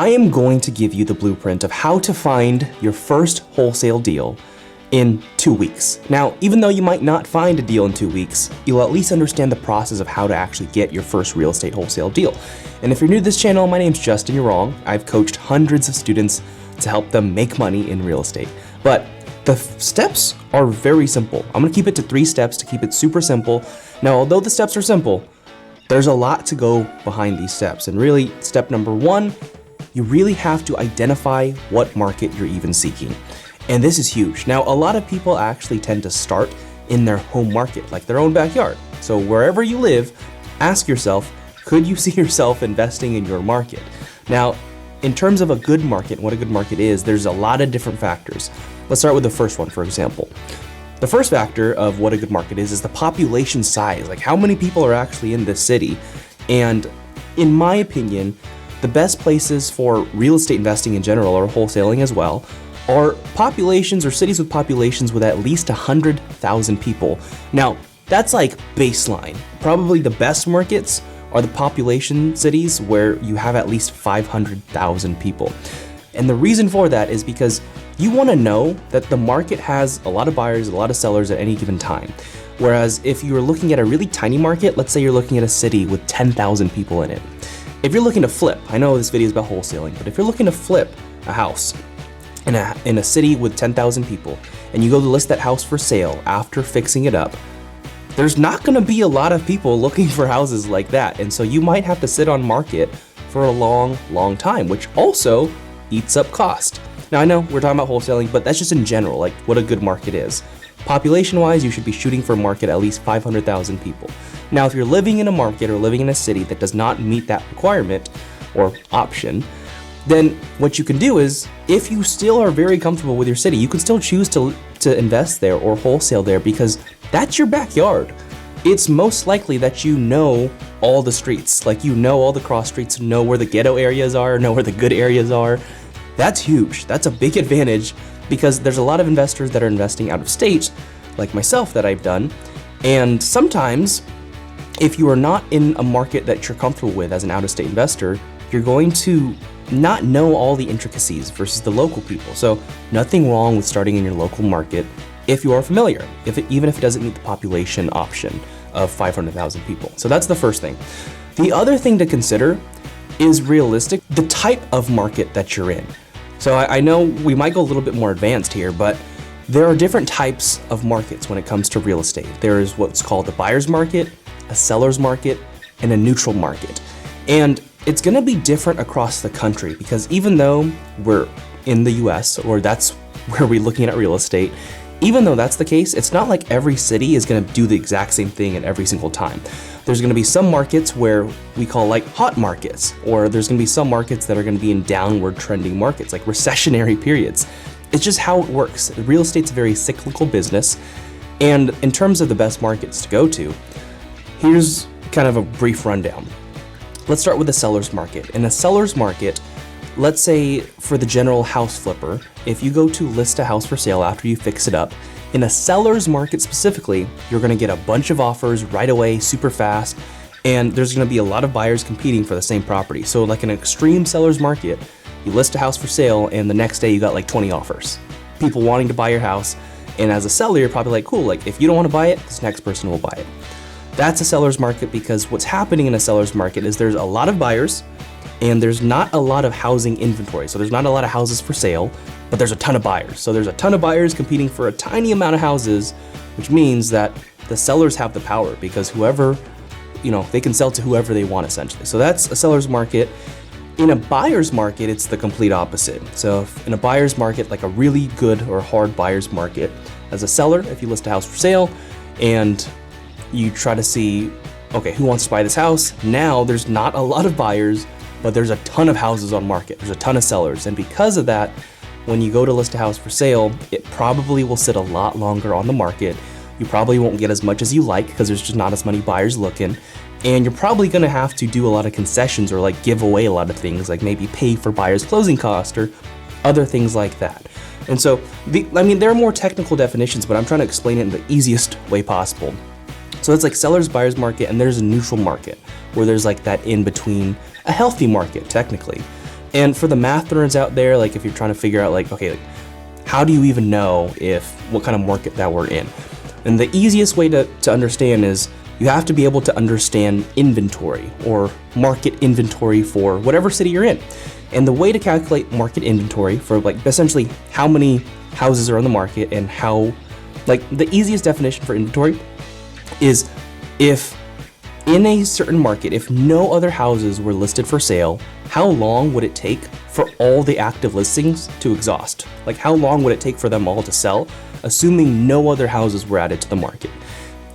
I am going to give you the blueprint of how to find your first wholesale deal in 2 weeks. Now, even though you might not find a deal in 2 weeks, you'll at least understand the process of how to actually get your first real estate wholesale deal. And if you're new to this channel, my name's Justin, you're wrong. I've coached hundreds of students to help them make money in real estate. But the steps are very simple. I'm gonna keep it to 3 steps to keep it super simple. Now, although the steps are simple, there's a lot to go behind these steps. And really, step number 1, you really have to identify what market you're even seeking. And this is huge. Now, a lot of people actually tend to start in their home market, like their own backyard. So wherever you live, ask yourself, could you see yourself investing in your market? Now, in terms of a good market, what a good market is, there's a lot of different factors. Let's start with the first one, for example. The first factor of what a good market is the population size, like how many people are actually in this city. And in my opinion, the best places for real estate investing in general, or wholesaling as well, are populations or cities with populations with at least 100,000 people. Now, that's like baseline. Probably the best markets are the population cities where you have at least 500,000 people. And the reason for that is because you want to know that the market has a lot of buyers, a lot of sellers at any given time. Whereas if you're looking at a really tiny market, let's say you're looking at a city with 10,000 people in it. If you're looking to flip, I know this video is about wholesaling, but if you're looking to flip a house in a city with 10,000 people, and you go to list that house for sale after fixing it up, there's not gonna be a lot of people looking for houses like that. And so you might have to sit on market for a long, long time, which also eats up cost. Now I know we're talking about wholesaling, but that's just in general, like what a good market is. Population-wise, you should be shooting for a market at least 500,000 people. Now, if you're living in a market or living in a city that does not meet that requirement or option, then what you can do is, if you still are very comfortable with your city, you can still choose to invest there or wholesale there because that's your backyard. It's most likely that you know all the streets, like you know all the cross streets, know where the ghetto areas are, know where the good areas are. That's huge. That's a big advantage because there's a lot of investors that are investing out of state, like myself that I've done. And sometimes, if you are not in a market that you're comfortable with as an out-of-state investor, you're going to not know all the intricacies versus the local people. So nothing wrong with starting in your local market if you are familiar, even if it doesn't meet the population option of 500,000 people. So that's the first thing. The other thing to consider is realistic, the type of market that you're in. So I know we might go a little bit more advanced here, but there are different types of markets when it comes to real estate. There is what's called a buyer's market, a seller's market, and a neutral market. And it's gonna be different across the country because even though we're in the US, or that's where we're looking at real estate, even though that's the case, it's not like every city is gonna do the exact same thing at every single time. There's gonna be some markets where we call like hot markets, or there's gonna be some markets that are gonna be in downward trending markets, like recessionary periods. It's just how it works. Real estate's a very cyclical business. And in terms of the best markets to go to, here's kind of a brief rundown. Let's start with the seller's market. In a seller's market, let's say for the general house flipper, if you go to list a house for sale after you fix it up, in a seller's market specifically, you're gonna get a bunch of offers right away, super fast, and there's gonna be a lot of buyers competing for the same property. So like an extreme seller's market, you list a house for sale and the next day you got like 20 offers. People wanting to buy your house, and as a seller, you're probably like, cool, like if you don't wanna buy it, this next person will buy it. That's a seller's market because what's happening in a seller's market is there's a lot of buyers and there's not a lot of housing inventory. So there's not a lot of houses for sale, but there's a ton of buyers. So there's a ton of buyers competing for a tiny amount of houses, which means that the sellers have the power because whoever, they can sell to whoever they want essentially. So that's a seller's market. In a buyer's market, it's the complete opposite. So in a buyer's market, like a really good or hard buyer's market, as a seller, if you list a house for sale and you try to see, okay, who wants to buy this house? Now there's not a lot of buyers, but there's a ton of houses on market. There's a ton of sellers. And because of that, when you go to list a house for sale, it probably will sit a lot longer on the market. You probably won't get as much as you like because there's just not as many buyers looking. And you're probably gonna have to do a lot of concessions or like give away a lot of things, like maybe pay for buyer's closing cost or other things like that. And so, there are more technical definitions, but I'm trying to explain it in the easiest way possible. So it's like seller's buyer's market, and there's a neutral market where there's like that in between, a healthy market technically. And for the math nerds out there, like if you're trying to figure out like, okay, like, how do you even know what kind of market that we're in? And the easiest way to understand is you have to be able to understand inventory or market inventory for whatever city you're in. And the way to calculate market inventory for like essentially how many houses are on the market and how, like the easiest definition for inventory is if in a certain market, if no other houses were listed for sale, how long would it take for all the active listings to exhaust? Like how long would it take for them all to sell, assuming no other houses were added to the market?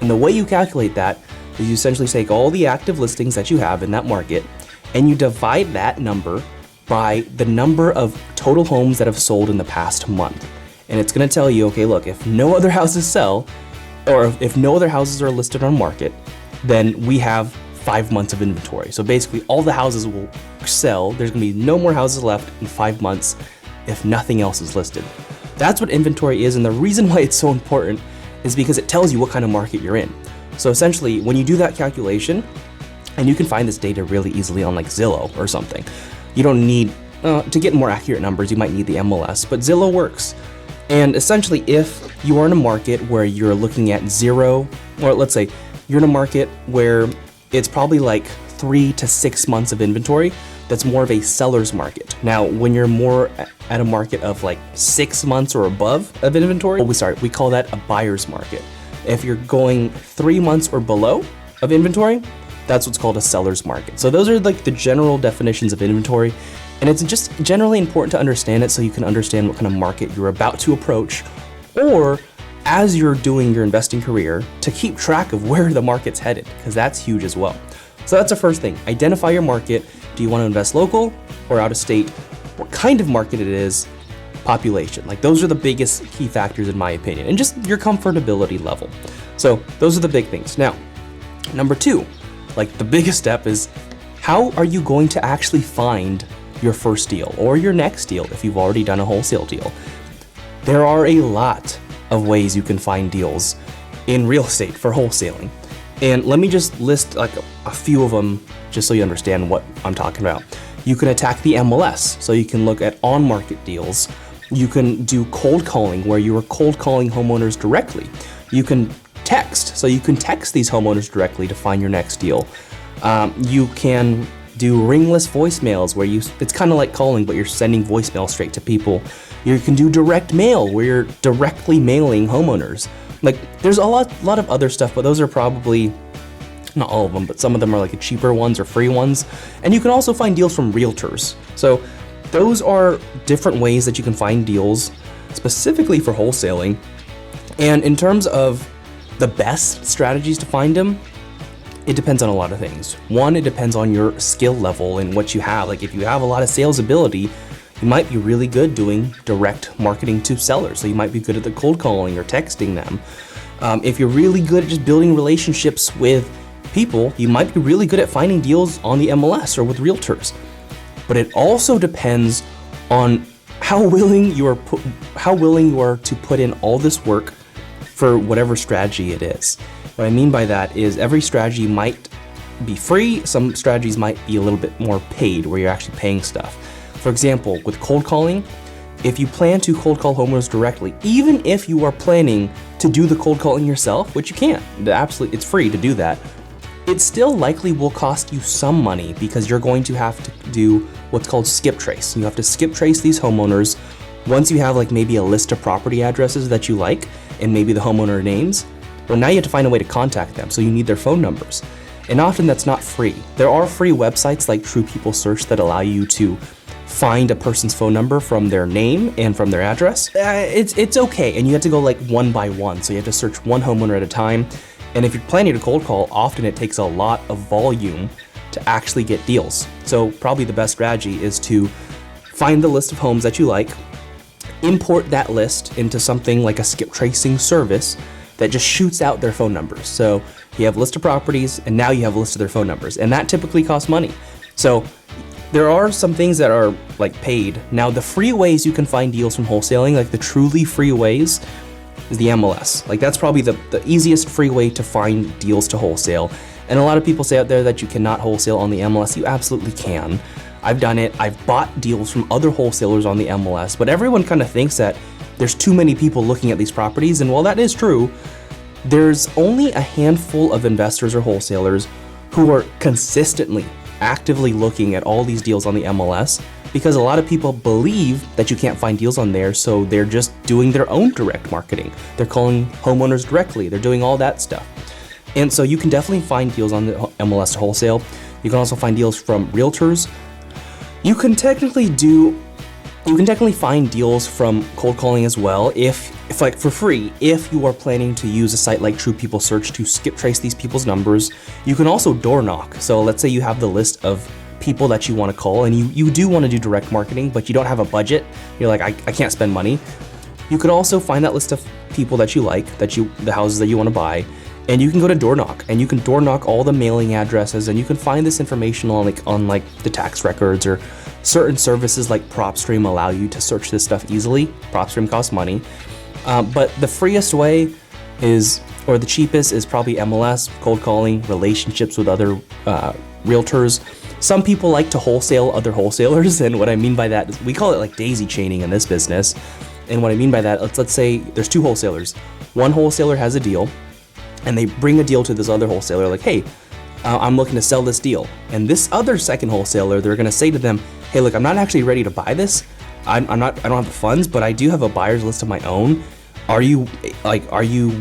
And the way you calculate that is you essentially take all the active listings that you have in that market and you divide that number by the number of total homes that have sold in the past month. And it's gonna tell you, okay, look, if no other houses sell, or if no other houses are listed on market, then we have 5 months of inventory. So basically all the houses will sell. There's gonna be no more houses left in 5 months if nothing else is listed. That's what inventory is, and the reason why it's so important is because it tells you what kind of market you're in. So essentially, when you do that calculation, and you can find this data really easily on like Zillow or something. You don't need, to get more accurate numbers, you might need the MLS, but Zillow works. And essentially, if you are in a market where you're looking at 0, or let's say you're in a market where it's probably like 3 to 6 months of inventory, that's more of a seller's market. Now, when you're more at a market of like 6 months or above of inventory, we call that a buyer's market. If you're going 3 months or below of inventory, that's what's called a seller's market. So those are like the general definitions of inventory. And it's just generally important to understand it so you can understand what kind of market you're about to approach, or as you're doing your investing career, to keep track of where the market's headed, because that's huge as well. So that's the first thing. Identify your market. Do you want to invest local or out of state? What kind of market it is? Population. Like those are the biggest key factors in my opinion, and just your comfortability level. So those are the big things. Now, number 2, like the biggest step is how are you going to actually find your first deal or your next deal if you've already done a wholesale deal? There are a lot of ways you can find deals in real estate for wholesaling. And let me just list like a few of them just so you understand what I'm talking about. You can attack the MLS, so you can look at on-market deals. You can do cold calling, where you are cold calling homeowners directly. You can text, so you can text these homeowners directly to find your next deal. You can do ringless voicemails, where it's kind of like calling, but you're sending voicemail straight to people. You can do direct mail, where you're directly mailing homeowners. Like there's a lot of other stuff, but those are probably not all of them, but some of them are like cheaper ones or free ones. And you can also find deals from realtors. So those are different ways that you can find deals specifically for wholesaling. And in terms of the best strategies to find them, it depends on a lot of things. One, it depends on your skill level and what you have. Like if you have a lot of sales ability, you might be really good doing direct marketing to sellers. So you might be good at the cold calling or texting them. If you're really good at just building relationships with people, you might be really good at finding deals on the MLS or with realtors. But it also depends on how willing you are to put in all this work for whatever strategy it is. What I mean by that is every strategy might be free. Some strategies might be a little bit more paid, where you're actually paying stuff. For example, with cold calling, if you plan to cold call homeowners directly, even if you are planning to do the cold calling yourself, which you can, it's free to do that, it still likely will cost you some money because you're going to have to do what's called skip trace. You have to skip trace these homeowners. Once you have like maybe a list of property addresses that you like and maybe the homeowner names, well, now you have to find a way to contact them. So you need their phone numbers. And often that's not free. There are free websites like True People Search that allow you to find a person's phone number from their name and from their address. It's okay, and you have to go like one by one. So you have to search one homeowner at a time. And if you're planning to cold call, often it takes a lot of volume to actually get deals. So probably the best strategy is to find the list of homes that you like, import that list into something like a skip tracing service that just shoots out their phone numbers. So you have a list of properties and now you have a list of their phone numbers, and that typically costs money. So there are some things that are like paid. Now the free ways you can find deals from wholesaling, like the truly free ways, is the MLS. Like that's probably the easiest free way to find deals to wholesale. And a lot of people say out there that you cannot wholesale on the MLS. You absolutely can. I've done it. I've bought deals from other wholesalers on the MLS, but everyone kind of thinks that there's too many people looking at these properties. And while that is true, there's only a handful of investors or wholesalers who are consistently, actively looking at all these deals on the MLS, because a lot of people believe that you can't find deals on there, so they're just doing their own direct marketing. They're calling homeowners directly. They're doing all that stuff. And so you can definitely find deals on the MLS to wholesale. You can also find deals from realtors. You can technically find deals from cold calling as well, if like for free, if you are planning to use a site like True People Search to skip trace these people's numbers. You can also door knock. So let's say you have the list of people that you want to call, and you do want to do direct marketing, but you don't have a budget. You're like, I can't spend money. You could also find that list of people that you like, the houses that you want to buy, and you can go to door knock, and you can door knock all the mailing addresses, and you can find this information on the tax records, or certain services like PropStream allow you to search this stuff easily. PropStream costs money, but the freest way or the cheapest is probably MLS, cold calling, relationships with other realtors. Some people like to wholesale other wholesalers, and what I mean by that is we call it like daisy chaining in this business. And what I mean by that, let's say there's two wholesalers. One wholesaler has a deal, and they bring a deal to this other wholesaler like, hey, I'm looking to sell this deal. And this other second wholesaler, they're gonna say to them, hey, look, I'm not actually ready to buy this. I don't have the funds, but I do have a buyer's list of my own. Are you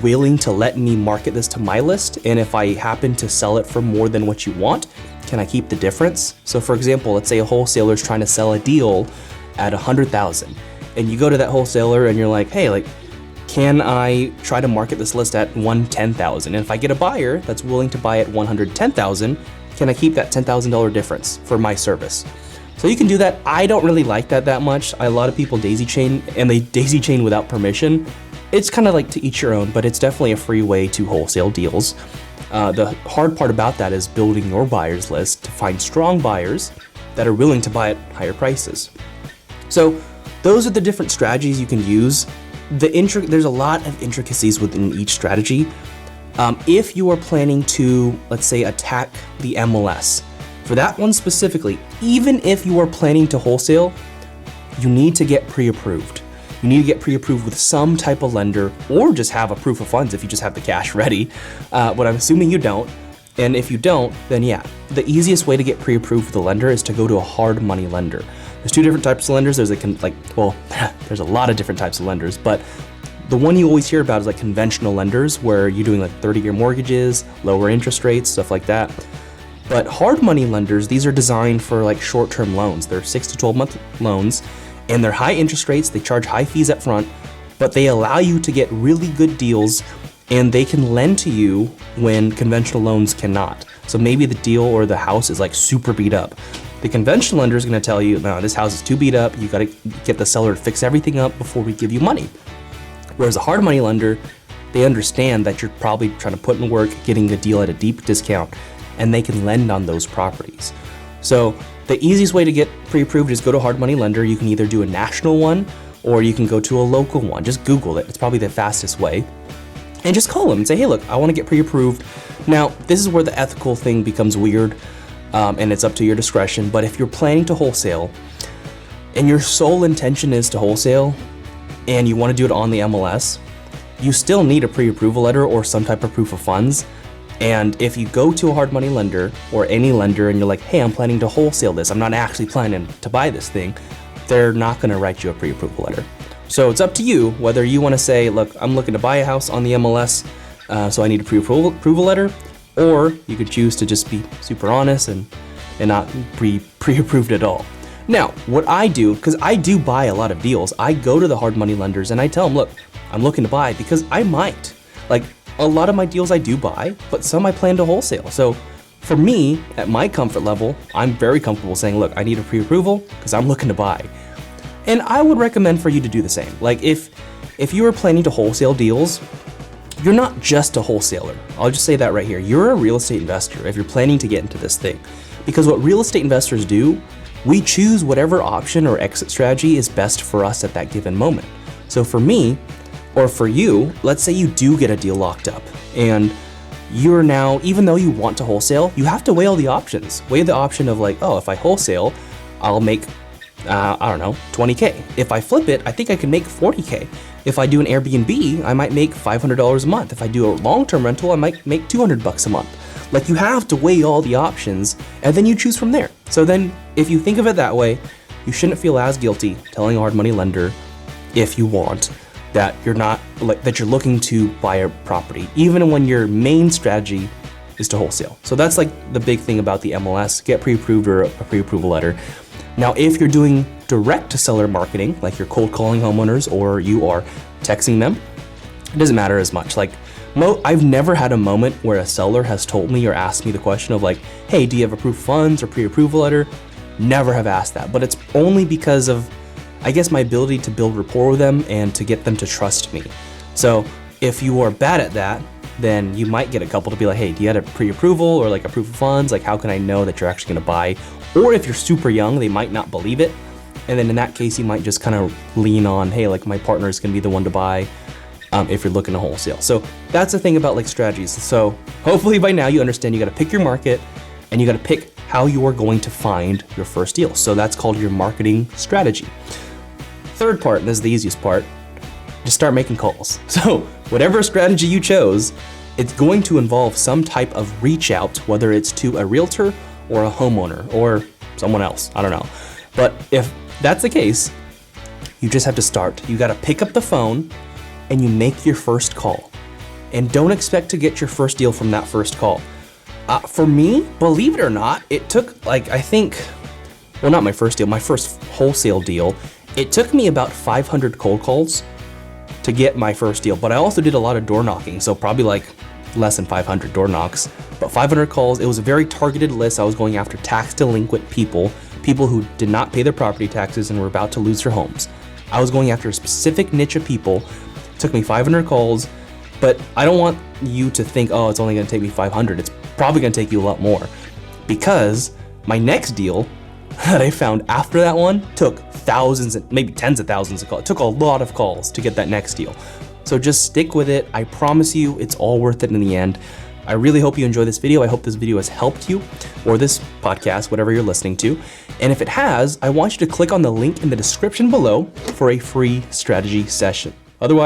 willing to let me market this to my list? And if I happen to sell it for more than what you want, can I keep the difference? So for example, let's say a wholesaler is trying to sell a deal at $100,000, and you go to that wholesaler and you're like, hey, can I try to market this list at $110,000? And if I get a buyer that's willing to buy at $110,000, can I keep that $10,000 difference for my service? So you can do that. I don't really like that much. A lot of people daisy chain, and they daisy chain without permission. It's kind of like to each your own, but it's definitely a free way to wholesale deals. The hard part about that is building your buyers list to find strong buyers that are willing to buy at higher prices. So those are the different strategies you can use. There's a lot of intricacies within each strategy. If you are planning to, let's say, attack the MLS, for that one specifically, even if you are planning to wholesale, you need to get pre-approved. You need to get pre-approved with some type of lender, or just have a proof of funds if you just have the cash ready. But I'm assuming you don't. And if you don't, then yeah, the easiest way to get pre-approved with a lender is to go to a hard money lender. There's two different types of lenders. There's there's a lot of different types of lenders, but the one you always hear about is like conventional lenders, where you're doing like 30-year mortgages, lower interest rates, stuff like that. But hard money lenders, these are designed for like short-term loans. They're 6 to 12 month loans, and they're high interest rates. They charge high fees up front, but they allow you to get really good deals, and they can lend to you when conventional loans cannot. So maybe the deal or the house is like super beat up. The conventional lender is gonna tell you, no, this house is too beat up. You gotta get the seller to fix everything up before we give you money. Whereas a hard money lender, they understand that you're probably trying to put in work, getting a deal at a deep discount, and they can lend on those properties. So the easiest way to get pre-approved is go to a hard money lender. You can either do a national one, or you can go to a local one. Just Google it. It's probably the fastest way. And just call them and say, hey, look, I want to get pre-approved. Now, this is where the ethical thing becomes weird, and it's up to your discretion. But if you're planning to wholesale, and your sole intention is to wholesale, and you want to do it on the MLS, you still need a pre-approval letter or some type of proof of funds. And if you go to a hard money lender or any lender and you're like, hey, I'm planning to wholesale this, I'm not actually planning to buy this thing, they're not going to write you a pre-approval letter. So it's up to you whether you want to say, look, I'm looking to buy a house on the MLS, so I need a pre-approval letter, or you could choose to just be super honest and not pre-approved at all. Now, what I do, because I do buy a lot of deals, I go to the hard money lenders and I tell them, look, I'm looking to buy, because I might. Like, a lot of my deals I do buy, but some I plan to wholesale. So for me, at my comfort level, I'm very comfortable saying, look, I need a pre-approval because I'm looking to buy. And I would recommend for you to do the same. Like if you are planning to wholesale deals, you're not just a wholesaler. I'll just say that right here. You're a real estate investor if you're planning to get into this thing. Because what real estate investors do, we choose whatever option or exit strategy is best for us at that given moment. So for me, or for you, let's say you do get a deal locked up, and you're now, even though you want to wholesale, you have to weigh all the options. Weigh the option of like, oh, if I wholesale, I'll make, I don't know, 20K. If I flip it, I think I can make 40K. If I do an Airbnb, I might make $500 a month. If I do a long-term rental, I might make $200 a month. Like, you have to weigh all the options and then you choose from there. So then if you think of it that way, you shouldn't feel as guilty telling a hard money lender, if you want, that you're not, like, that you're looking to buy a property, even when your main strategy is to wholesale. So that's like the big thing about the MLS, get pre-approved or a pre-approval letter. Now, if you're doing direct to seller marketing, like you're cold calling homeowners or you are texting them, it doesn't matter as much. Like, I've never had a moment where a seller has told me or asked me the question of like, hey, do you have approved funds or pre-approval letter? Never have asked that, but it's only because of, I guess, my ability to build rapport with them and to get them to trust me. So if you are bad at that, then you might get a couple to be like, hey, do you have a pre-approval or like a proof of funds? Like, how can I know that you're actually gonna buy? Or if you're super young, they might not believe it. And then in that case, you might just kind of lean on, hey, like my partner is gonna be the one to buy if you're looking to wholesale. So that's the thing about like strategies. So hopefully by now you understand you gotta pick your market and you gotta pick how you are going to find your first deal. So that's called your marketing strategy. Third part, and this is the easiest part, just start making calls. So whatever strategy you chose, it's going to involve some type of reach out, whether it's to a realtor or a homeowner or someone else, I don't know. But if that's the case, you just have to start. You gotta pick up the phone and you make your first call. And don't expect to get your first deal from that first call. For me, believe it or not, it took like, I think, well, not my first deal, my first wholesale deal, it took me about 500 cold calls to get my first deal, but I also did a lot of door knocking, so probably like less than 500 door knocks, but 500 calls. It was a very targeted list. I was going after tax delinquent people who did not pay their property taxes and were about to lose their homes. I was going after a specific niche of people. It took me 500 calls, but I don't want you to think, oh, it's only gonna take me 500. It's probably gonna take you a lot more, because my next deal that I found after that one took thousands and maybe tens of thousands of calls. It took a lot of calls to get that next deal. So just stick with it. I promise you it's all worth it in the end. I really hope you enjoy this video. I hope this video has helped you, or this podcast, whatever you're listening to. And if it has, I want you to click on the link in the description below for a free strategy session. Otherwise,